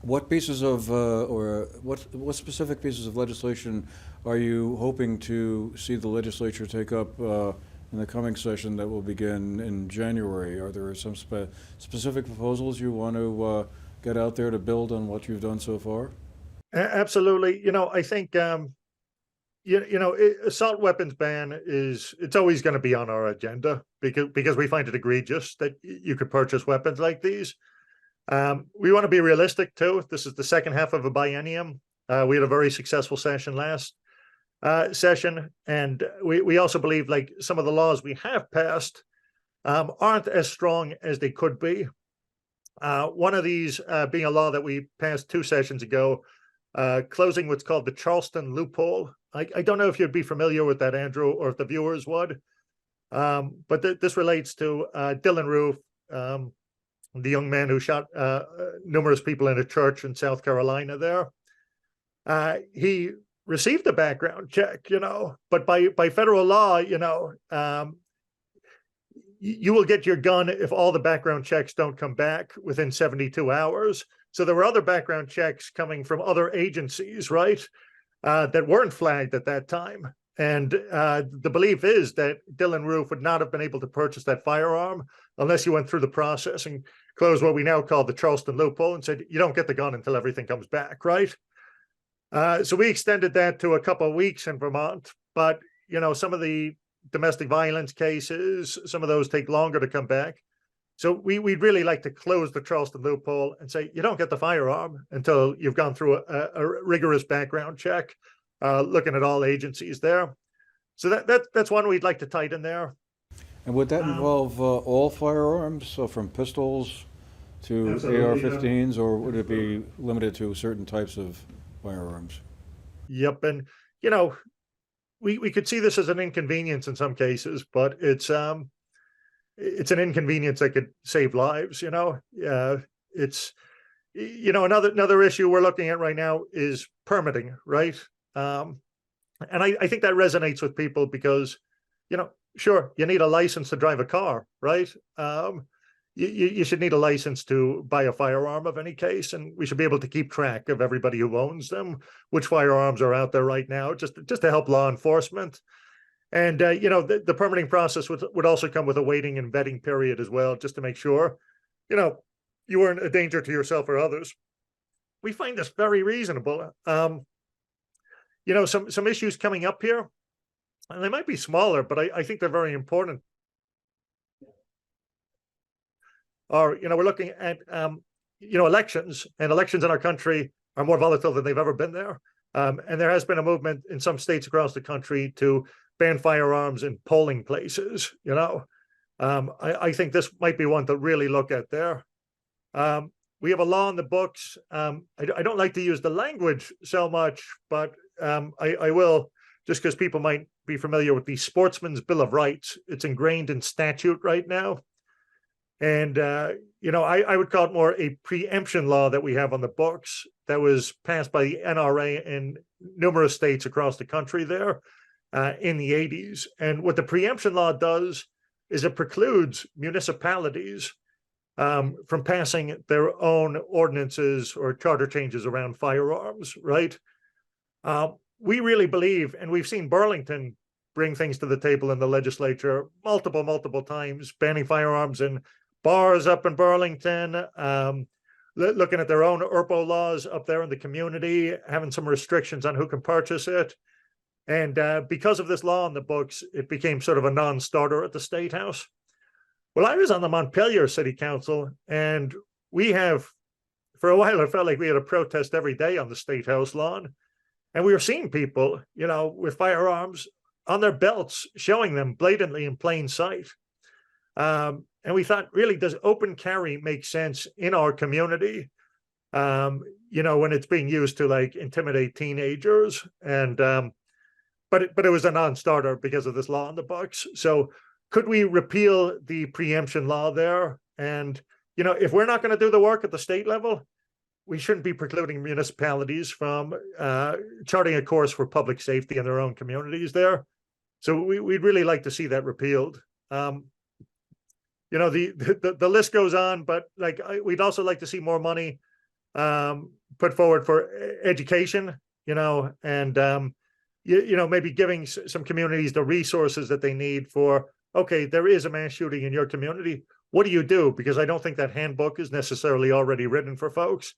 What pieces of, or what specific pieces of legislation are you hoping to see the legislature take up in the coming session that will begin in January? Are there some specific proposals you want to get out there to build on what you've done so far? Absolutely. I think, assault weapons ban it's always going to be on our agenda because we find it egregious that you could purchase weapons like these. We want to be realistic too. This is the second half of a biennium. We had a very successful session last session, and we also believe like some of the laws we have passed aren't as strong as they could be. One of these being a law that we passed 2 sessions ago, closing what's called the Charleston loophole. I don't know if you'd be familiar with that, Andrew, or if the viewers would, but this relates to Dylan Roof, the young man who shot numerous people in a church in South Carolina there. He received a background check, but by federal law, you will get your gun if all the background checks don't come back within 72 hours. So there were other background checks coming from other agencies, right, that weren't flagged at that time. And the belief is that Dylan Roof would not have been able to purchase that firearm unless you went through the process and closed what we now call the Charleston loophole and said, you don't get the gun until everything comes back, right? So we extended that to a couple of weeks in Vermont. But, some of the domestic violence cases, some of those take longer to come back. So we'd really like to close the Charleston loophole and say, you don't get the firearm until you've gone through a rigorous background check, looking at all agencies there. So that's one we'd like to tighten there. And would that involve all firearms, so from pistols to AR-15s, or would it be limited to certain types of firearms? Yep. And, we could see this as an inconvenience in some cases, but it's an inconvenience that could save lives, it's, another issue we're looking at right now is permitting, right? And I think that resonates with people because, sure, you need a license to drive a car, right? You should need a license to buy a firearm of any case, and we should be able to keep track of everybody who owns them, which firearms are out there right now, just to help law enforcement. And, the permitting process would also come with a waiting and vetting period as well, just to make sure, you weren't a danger to yourself or others. We find this very reasonable. Some issues coming up here, and they might be smaller, but I think they're very important. Or, we're looking at, elections, and elections in our country are more volatile than they've ever been there. And there has been a movement in some states across the country to ban firearms in polling places, I think this might be one to really look at there. We have a law in the books. I don't like to use the language so much, but I will, just because people might be familiar with the Sportsman's Bill of Rights. It's ingrained in statute right now. And, I would call it more a preemption law that we have on the books that was passed by the NRA in numerous states across the country there in the 80s. And what the preemption law does is it precludes municipalities from passing their own ordinances or charter changes around firearms, right? We really believe, and we've seen Burlington bring things to the table in the legislature multiple times, banning firearms in bars up in Burlington, looking at their own ERPO laws up there in the community, having some restrictions on who can purchase it. And because of this law in the books, it became sort of a non-starter at the State House. Well, I was on the Montpelier City Council, and we have, for a while, it felt like we had a protest every day on the State House lawn. And we were seeing people, you know, with firearms on their belts, showing them blatantly in plain sight. And we thought, really, does open carry make sense in our community? You know, when it's being used to like intimidate teenagers, and but it was a non-starter because of this law in the books. So could we repeal the preemption law there? And you know, if we're not going to do the work at the state level, we shouldn't be precluding municipalities from charting a course for public safety in their own communities there. So we'd really like to see that repealed. You know, the list goes on, but like we'd also like to see more money put forward for education, you know, and you know, maybe giving some communities the resources that they need for, okay, there is a mass shooting in your community. What do you do? Because I don't think that handbook is necessarily already written for folks.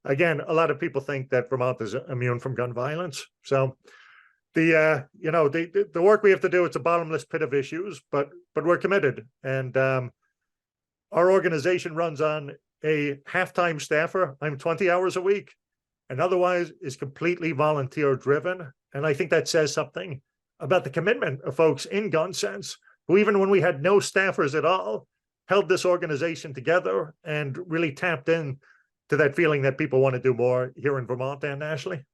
Again, a lot of people think that Vermont is immune from gun violence. So the you know, the work we have to do, it's a bottomless pit of issues, but we're committed. And our organization runs on a half-time staffer. I'm 20 hours a week, and otherwise is completely volunteer driven. And I think that says something about the commitment of folks in Gun Sense, who even when we had no staffers at all, held this organization together and really tapped in to that feeling that people want to do more here in Vermont and nationally.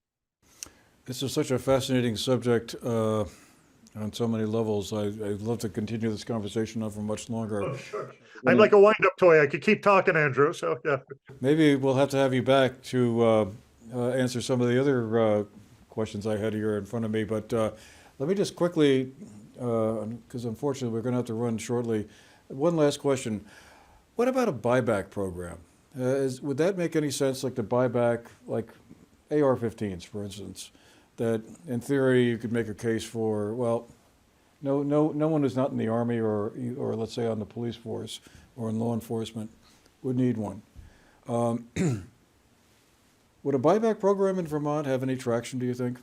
This is such a fascinating subject on so many levels. I'd love to continue this conversation on for much longer. Oh, sure. I'm like a wind-up toy. I could keep talking, Andrew. So yeah. Maybe we'll have to have you back to answer some of the other questions I had here in front of me. But let me just quickly, because unfortunately we're going to have to run shortly. One last question. What about a buyback program? Would that make any sense, like to buy back like AR-15s, for instance, that in theory you could make a case for, well, no one who's not in the Army or let's say on the police force or in law enforcement would need one. Would a buyback program in Vermont have any traction, do you think?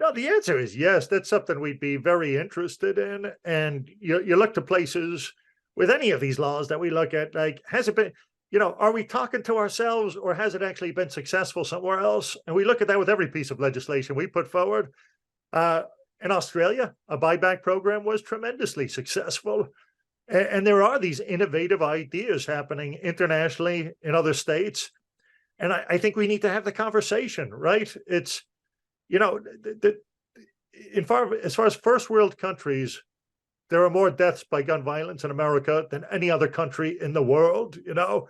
No, the answer is yes. That's something we'd be very interested in. And you look to places with any of these laws that we look at, like, has it been, you know, are we talking to ourselves or has it actually been successful somewhere else? And we look at that with every piece of legislation we put forward. In Australia, a buyback program was tremendously successful. And there are these innovative ideas happening internationally in other states. And I think we need to have the conversation, right? It's, you know, as far as first world countries, there are more deaths by gun violence in America than any other country in the world, you know,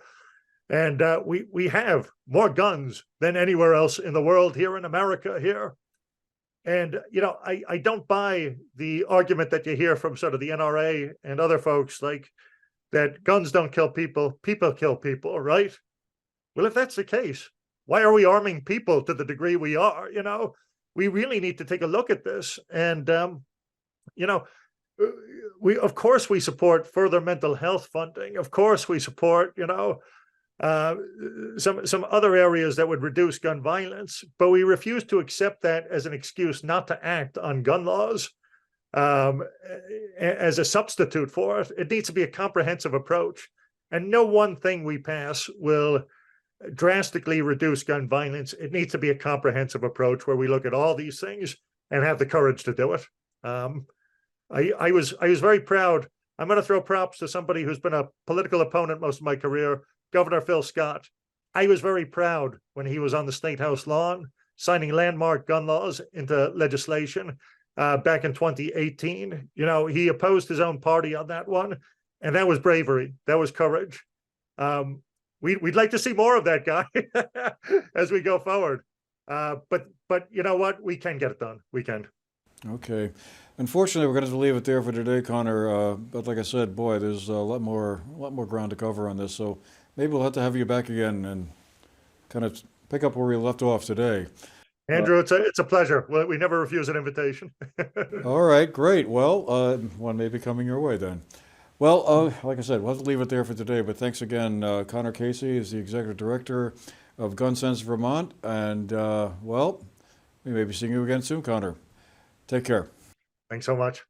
and we have more guns than anywhere else in the world here in America here. And, you know, I don't buy the argument that you hear from sort of the NRA and other folks, like that guns don't kill people, people kill people, right? Well, if that's the case, why are we arming people to the degree we are? You know, we really need to take a look at this. And, you know, of course we support further mental health funding. Of course we support, you know, some other areas that would reduce gun violence, but we refuse to accept that as an excuse not to act on gun laws as a substitute for it. It needs to be a comprehensive approach, and no one thing we pass will drastically reduce gun violence. It needs to be a comprehensive approach where we look at all these things and have the courage to do it. I was very proud. I'm going to throw props to somebody who's been a political opponent most of my career, Governor Phil Scott. I was very proud when he was on the State House lawn, signing landmark gun laws into legislation back in 2018. You know, he opposed his own party on that one, and that was bravery. That was courage. We'd like to see more of that guy as we go forward. But you know what? We can get it done. We can. Okay. Unfortunately, we're going to have to leave it there for today, Conor. But like I said, boy, there's a lot more ground to cover on this. So maybe we'll have to have you back again and kind of pick up where we left off today. Andrew, it's a pleasure. We never refuse an invitation. All right, great. Well, one may be coming your way then. Well, like I said, we'll have to leave it there for today, but thanks again. Conor Casey is the Executive Director of Gun Sense Vermont, and, well, we may be seeing you again soon, Conor. Take care. Thanks so much.